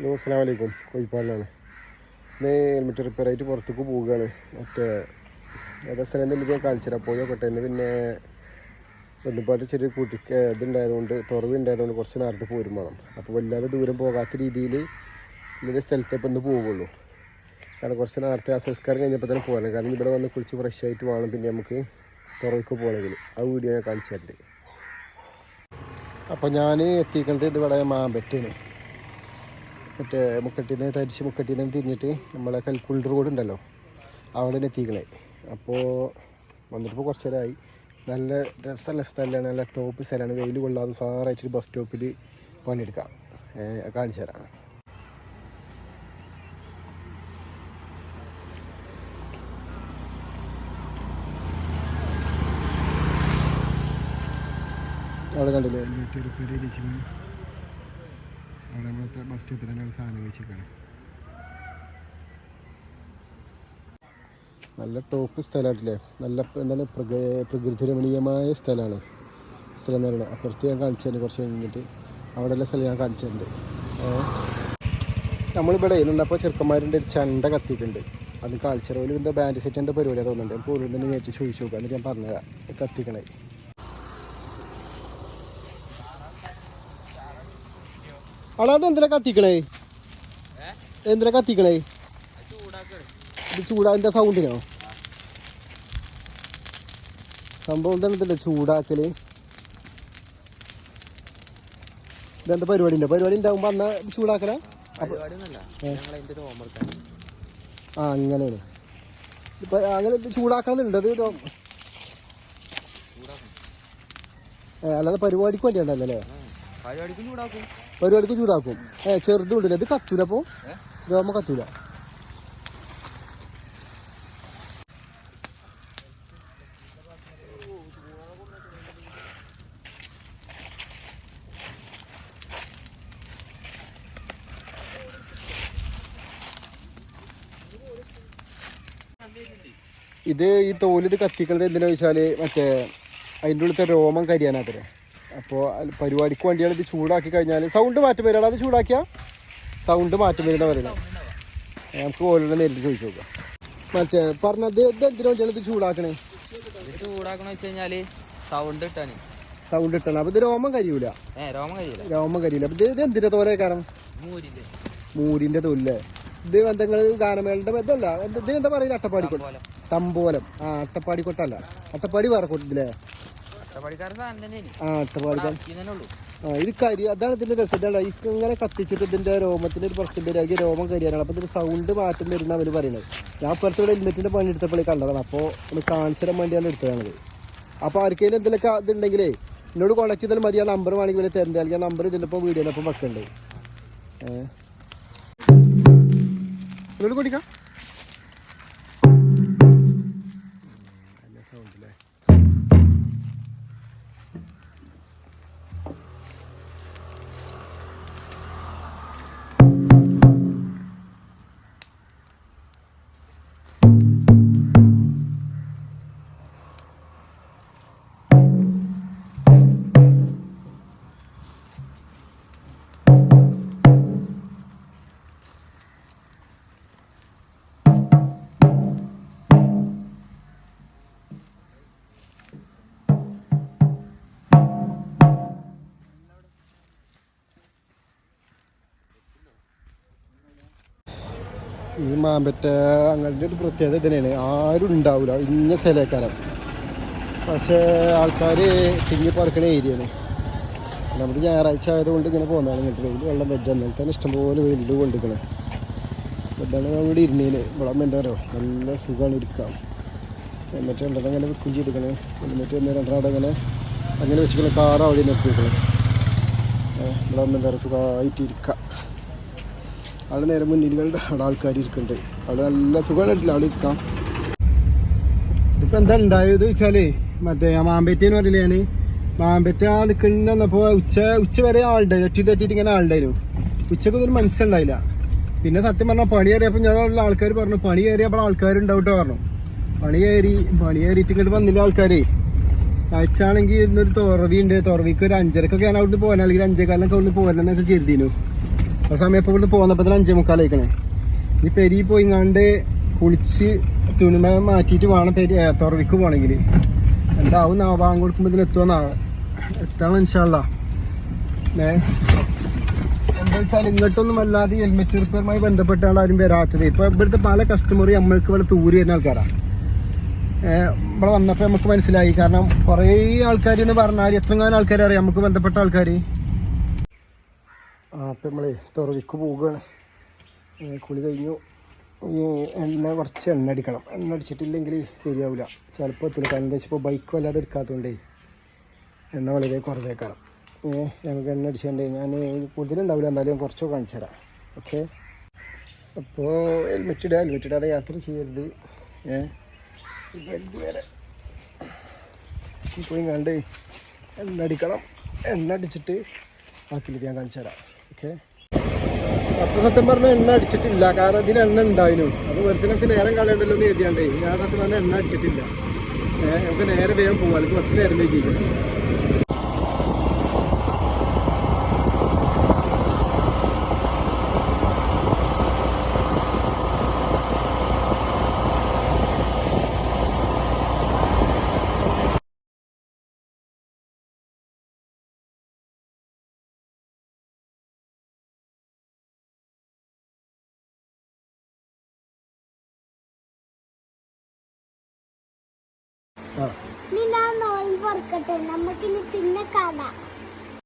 Hello അസ്സലാമു അലൈക്കും. കോഴിപ്പാടിലാണ്. ഇന്ന് ഹെൽമെറ്റ് റിപ്പയർ ആയിട്ട് പുറത്തേക്ക് പോവുകയാണ്. മറ്റേ ഏതാ സ്ഥലം എന്തെങ്കിലും ഞാൻ കാണിച്ചുതരാം. പോയോട്ടെ. ഇന്ന് പിന്നെ ബന്ധുപ്പാട്ട് ചെറിയ കുട്ടിക്ക് ഇതുണ്ടായതുകൊണ്ട് തുറവുണ്ടായതുകൊണ്ട് കുറച്ച് നേരത്തെ പോരും വേണം. അപ്പോൾ വല്ലാതെ ദൂരം പോകാത്ത രീതിയിൽ ഇന്നൊരു സ്ഥലത്തെ ഇപ്പം ഇന്ന് പോവുള്ളൂ. കാരണം കുറച്ച് നേരത്തെ ആ സംസ്കാരം കഴിഞ്ഞപ്പോൾ തന്നെ പോകണം. കാരണം ഇവിടെ വന്ന് കുളിച്ച് ഫ്രഷ് ആയിട്ട് വേണം പിന്നെ നമുക്ക് തുറവിക്ക് പോകണമെങ്കിൽ. ആ വീഡിയോ ഞാൻ കാണിച്ചു തരുന്നുണ്ട്. അപ്പോൾ ഞാൻ എത്തിക്കുന്നത് ഇതിവിടെ മാമ്പറ്റാണ്. മറ്റേ മുക്കട്ടിന്ന് തരിച്ച് മുക്കട്ടിന്ന് തിരിഞ്ഞിട്ട് നമ്മളെ കൽക്കുണ്ട് റോഡുണ്ടല്ലോ അവിടെ തന്നെ എത്തിക്കണേ. അപ്പോൾ വന്നിട്ടിപ്പോൾ കുറച്ച് നേരമായി. നല്ല രസമുള്ള സ്ഥലമാണ്, നല്ല ടോപ്പ് സ്ഥലമാണ്. വെയിൽ കൊള്ളാതെ സാറായിട്ട് ബസ് സ്റ്റോപ്പിൽ പണിയെടുക്കാം. കാണിച്ചു തരാം. അവിടെ കണ്ടില്ലേ ഹെൽമെറ്റ് റിപ്പയർ ചെയ്ത് വെച്ചിരിക്കുന്നു. അവിടെ നമ്മളത്തെ ബസ് സ്റ്റോപ്പിൽ തന്നെ സാധനം വെച്ചിരിക്കുകയാണ്. നല്ല ടോപ്പ് സ്ഥലമായിട്ടില്ലേ. നല്ല എന്താണ് പ്രകൃതി രമണീയമായ സ്ഥലമാണ്. സ്ഥലം എന്ന് പറയുന്നത് അപ്പുറത്ത് ഞാൻ കാണിച്ചു തരുന്നുണ്ട്. കുറച്ച് കഴിഞ്ഞിട്ട് അവിടെയുള്ള സ്ഥലം ഞാൻ കാണിച്ചു തരുന്നുണ്ട്. നമ്മളിവിടെ നിന്നപ്പോൾ ചെറുക്കന്മാരുടെ ഒരു ചണ്ട കത്തിക്കുന്നുണ്ട്. അത് കാണിച്ചു തരാം. എന്താ ബാൻഡ് സെറ്റ് എന്താ പരിപാടിയാണ് തോന്നുന്നുണ്ട്. നമുക്ക് ഒരു തന്നെ നേരിട്ട് ചോദിച്ചു നോക്കാം. എന്നിട്ട് ഞാൻ പറഞ്ഞുതരാം കത്തിക്കണേ. അവിടെ അത് എന്തിനാ കത്തിക്കണേ? എന്തിനാ കത്തിക്കണേ? ഇത് ചൂടാതിൻ്റെ സൗണ്ടിനോ? സംഭവം എന്താണ് ഇതിൻ്റെ ചൂടാക്കല്? ഇതെന്താ പരിപാടി ഉണ്ടോ? പരിപാടി ഉണ്ടാകുമ്പോൾ അന്നാ ചൂടാക്കല? ആ അങ്ങനെയാണ്. ഇപ്പം അങ്ങനെ ചൂടാക്കണമെന്നുണ്ട്. അത് അല്ലാതെ പരിപാടിക്ക് വേണ്ടിയുണ്ടല്ലോ അല്ലേ? പരിപാടിക്ക് ചൂടാക്കും. ചെറുതും ഉണ്ടല്ലോ. ഇത് കത്തൂല. അപ്പോൾ രോമ കത്തൂല. ഇത് ഈ തോലിത് കത്തിക്കണത് എന്തിനാ വെച്ചാൽ മറ്റേ അതിൻ്റെ ഉള്ളിലത്തെ രോമം കരിയാനാത്തരെ. അപ്പോൾ പരിപാടിക്ക് വേണ്ടിയാണ് ഇത് ചൂടാക്കി കഴിഞ്ഞാൽ സൗണ്ട് മാറ്റം വരികയാണ്. അത് ചൂടാക്കിയാൽ സൗണ്ട് മാറ്റം വരുന്ന പറയുന്നത്. നമുക്ക് ഓരോടെ നേരിട്ട് ചോദിച്ചു നോക്കാം. മറ്റേ പറഞ്ഞത് ഇത് എന്തിനു വേണ്ടിയാണ് ഇത് ചൂടാക്കണേ? വെച്ച് കഴിഞ്ഞാൽ സൗണ്ട് കിട്ടാൻ. സൗണ്ട് കിട്ടണം. അപ്പോൾ ഇത് രോമം കരിയൂല. രോമം കരിയില്ല. അപ്പോൾ ഇത് എന്തിൻ്റെ തോലേ കാരണം? മൂരിൻ്റെ തോലല്ലേ? ഇത് ബന്ധങ്ങൾ ഗാനമേളയുടെ ബന്ധമല്ല. ഇതിനെന്താ പറയുക? അട്ടപ്പാടിക്കൊട്ട. തമ്പോലം. ആ അട്ടപ്പാടിക്കൊട്ടല്ല. അട്ടപ്പാടി വേറെ കൊട്ടില്ലേ? ആ അട്ടപ്പാടിക്കാരൻ. ഇത് കരി. അതാണ് ഇതിന്റെ രസം. ഇതാണ് ഇങ്ങനെ കത്തിച്ചിട്ട് ഇതിന്റെ രോമത്തിന്റെ ഒരു പ്രശ്നം വരും. അതിൽ രോമം കരിയാനാണ്. അപ്പോൾ ഇതിന് സൗണ്ട് മാറ്റം വരുന്ന അവർ പറയുന്നത്. ഞാൻ പുറത്തുകൂടെ ഹെൽമെറ്റിന്റെ പണി എടുത്തപ്പോൾ കണ്ടതാണ്. അപ്പോൾ ഒന്ന് കാണിച്ചു തരാൻ വേണ്ടിയാണ് എടുത്തതാണത്. അപ്പോൾ ആർക്കെങ്കിലും എന്തെങ്കിലുമൊക്കെ ഇതുണ്ടെങ്കിലേ എന്നോട് കോൺടാക്ട് ചെയ്താൽ മതി. ആ നമ്പർ വേണമെങ്കിൽ വരെ തരേണ്ട. അല്ലെങ്കിൽ ആ നമ്പർ ഇതിൻ്റെ ഇപ്പോൾ വീഡിയോയിലൊപ്പം വെക്കണ്ട്. എന്നോട് കൊണ്ടിക്കാം. സൗണ്ടല്ലേ? ഈ മാമ്പറ്റ അങ്ങനത്തെ ഒരു പ്രത്യേകത തന്നെയാണ്. ആരും ഉണ്ടാവില്ല ഇന്ന സ്ഥലക്കാരം. പക്ഷേ ആൾക്കാർ തിങ്ങി പറക്കുന്ന ഏരിയയാണ്. നമുക്ക് ഞായറാഴ്ച ആയതുകൊണ്ട് ഇങ്ങനെ പോകുന്നതാണ്. ഇങ്ങോട്ട് വെയിൽ വെള്ളം വെച്ച എന്നാൽ തന്നെ ഇഷ്ടംപോലെ വെയിൽ കൊണ്ടിരിക്കണേ. എന്താണ് ഇവിടെ ഇരുന്നേന് ഇവിടെ എന്താ പറയുക നല്ല സുഖമാണ് ഇരിക്കാം. ഹെൽമെറ്റ് രണ്ടെണ്ണം അങ്ങനെ വെക്കും ചെയ്തിരിക്കണേ. ഹെൽമെറ്റ് ഒന്ന് രണ്ടെണ്ണം അങ്ങനെ അങ്ങനെ വെച്ചിരിക്കണേ. കാറ് അവിടെ നിർത്തിയിരിക്കണേ. ഇവിടെ എന്താ പറയുക സുഖമായിട്ട് ഇരിക്കാം. അവിടെ നേരെ മുന്നിൽ കണ്ട് അവിടെ ആൾക്കാർ ഇരിക്കുന്നുണ്ട്. അവിടെ നല്ല സുഖമായിട്ടില്ല അവിടെ ഇരിക്കാം. ഇതിപ്പോൾ എന്താ ഉണ്ടായത് വെച്ചാൽ മറ്റേ മാമ്പറ്റേന്ന് പറഞ്ഞില്ലേ, ഞാൻ മാമ്പറ്റ നിൽക്കുന്നപ്പോൾ ഉച്ച വരെ ആളുണ്ടായിരുന്നു. തെറ്റിയിട്ട് ഇങ്ങനെ ആളുണ്ടായിരുന്നു. ഉച്ചക്കൊന്നും മനസ്സിലുണ്ടായില്ല. പിന്നെ സത്യം പറഞ്ഞാൽ പണി കയറിയപ്പോൾ ഞങ്ങളുള്ള ആൾക്കാർ പറഞ്ഞു പണി കയറിയപ്പോൾ ആൾക്കാരുണ്ടാവട്ടോ പറഞ്ഞു. പണി കയറിയിട്ട് ഇങ്ങോട്ട് വന്നില്ല ആൾക്കാരെ. അയച്ചാണെങ്കിൽ ഇന്നൊരു തുറവിയുണ്ട്. തുറവിക്ക് ഒരു 5:30 ഞാൻ അവിടുന്ന് പോകാൻ, അല്ലെങ്കിൽ 5:15 അവിടുന്ന് പോകാനെന്നൊക്കെ കരുതിയിരുന്നു. ആ സമയം ഇപ്പോൾ ഇവിടുന്ന് പോന്നപ്പോൾ തന്നെ 5:45 ഈ പെരി പോയിങ്ങാണ്ട് കുളിച്ച് തുണിമ മാറ്റിയിട്ട് വേണം തുറവിക്ക് പോകണമെങ്കിൽ എന്താവും ബാങ്ക് കൊടുക്കുമ്പോൾ ഇതിന് എത്തുമെന്നാവും എത്തണം ഇൻഷാല്ല. എന്താ വെച്ചാൽ ഇങ്ങോട്ടൊന്നും അല്ലാതെ ഹെൽമെറ്റ് റിപ്പയറുമായി ബന്ധപ്പെട്ടാണ് ആരും വരാത്തത്. ഇപ്പോൾ ഇവിടുത്തെ പല കസ്റ്റമറും നമ്മൾക്ക് ഇവിടെ തൂരി വരുന്ന ആൾക്കാരാണ്. ഇവിടെ വന്നപ്പോൾ നമുക്ക് മനസ്സിലായി. കാരണം കുറേ ആൾക്കാർ എന്ന് പറഞ്ഞാൽ എത്രങ്ങാനും ആൾക്കാർ അറിയാം നമുക്ക് ബന്ധപ്പെട്ട ആൾക്കാർ. അപ്പം നമ്മളെ തുറവിക്ക് പോവുകയാണ്. കുളി കഴിഞ്ഞു. ഈ കുറച്ച് എണ്ണ അടിക്കണം. എണ്ണ അടിച്ചിട്ടില്ലെങ്കിൽ ശരിയാവില്ല, ചിലപ്പോൾ എത്തില്ല. കാരണം എന്താ വെച്ചാൽ ഇപ്പോൾ ബൈക്ക് വല്ലാതെ എടുക്കാത്തതുകൊണ്ടേ എണ്ണ വളരെ കുറവേക്കാരം. നമുക്ക് എണ്ണ അടിച്ചുകൊണ്ട് ഞാൻ കൂടുതലുണ്ടാവില്ല, എന്തായാലും ഞാൻ കുറച്ചൊക്കെ കാണിച്ചു തരാം. ഓക്കെ, അപ്പോൾ ഹെൽമെറ്റ് ഇടാതെ യാത്ര ചെയ്യരുത്. വരെ പോയി കണ്ട് എണ്ണ അടിക്കണം. എണ്ണ അടിച്ചിട്ട് ബാക്കിയിട്ട് ഞാൻ കാണിച്ചു തരാം. ഓക്കെ, അപ്പോൾ സത്യം പറഞ്ഞാൽ എണ്ണ അടിച്ചിട്ടില്ല, കാരണം ഇതിന് എണ്ണ ഉണ്ടായിരുന്നു. അപ്പോൾ വെറുതെ നേരം കളയണ്ടല്ലോ എന്ന് എഴുതിയാണ്ടേ ഞാൻ സത്യം പറഞ്ഞാൽ എണ്ണ അടിച്ചിട്ടില്ല. നമുക്ക് നേരെ വേഗം പോകാം, അല്ലെങ്കിൽ കുറച്ച് നേരം വൈകിക്കും. നീ ഞാൻ നോയി പൊറക്കട്ടെ, നമുക്കിനി പിന്നെ കാണാം.